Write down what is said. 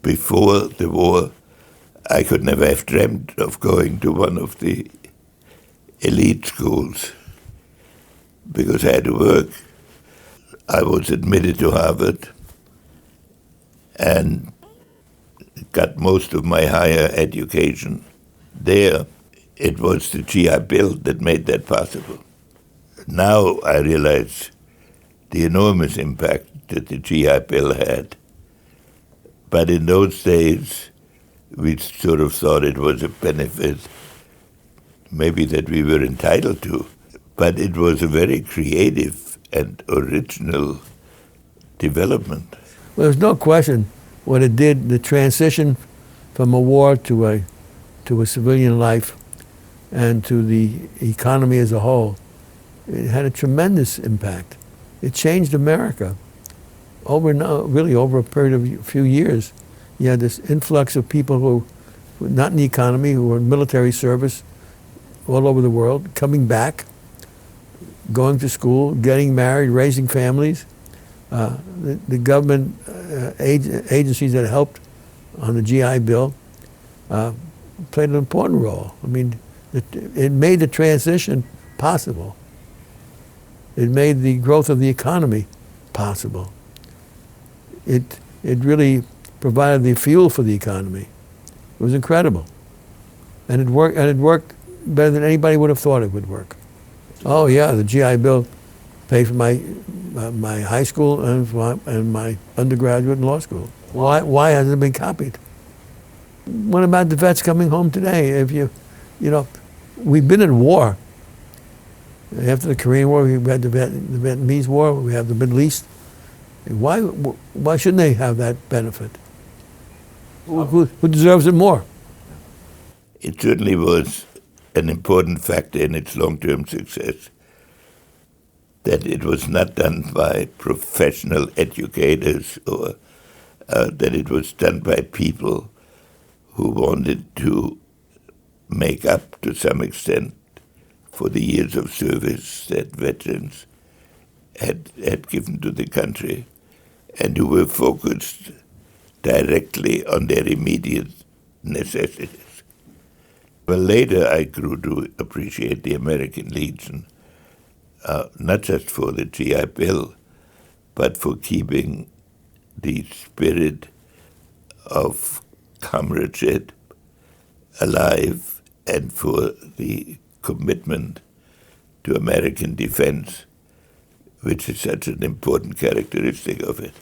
Before the war, I could never have dreamt of going to one of the elite schools because I had to work. I was admitted to Harvard and got most of my higher education there. It was the GI Bill that made that possible. Now I realize the enormous impact that the GI Bill had. But in those days, we sort of thought it was a benefit, maybe that we were entitled to. But it was a very creative and original development. Well, there's no question what it did, the transition from a war to a civilian life and to the economy as a whole. It had a tremendous impact. It changed America. Over a period of a few years, you had this influx of people who were not in the economy, who were in military service all over the world, coming back, going to school, getting married, raising families. The government agencies that helped on the GI Bill played an important role. I mean, it made the transition possible. It made the growth of the economy possible. It really provided the fuel for the economy. It was incredible. And it worked better than anybody would have thought it would work. Oh yeah, the GI Bill paid for my high school and my undergraduate and law school. Why hasn't it been copied? What about the vets coming home today? If we've been in war. After the Korean War, we had the Vietnamese War, we have the Middle East. Why shouldn't they have that benefit? Who deserves it more? It certainly was an important factor in its long-term success that it was not done by professional educators or that it was done by people who wanted to make up to some extent for the years of service that veterans had given to the country and who were focused directly on their immediate necessities. Well, later I grew to appreciate the American Legion, not just for the GI Bill, but for keeping the spirit of comradeship alive and for the commitment to American defense, which is such an important characteristic of it.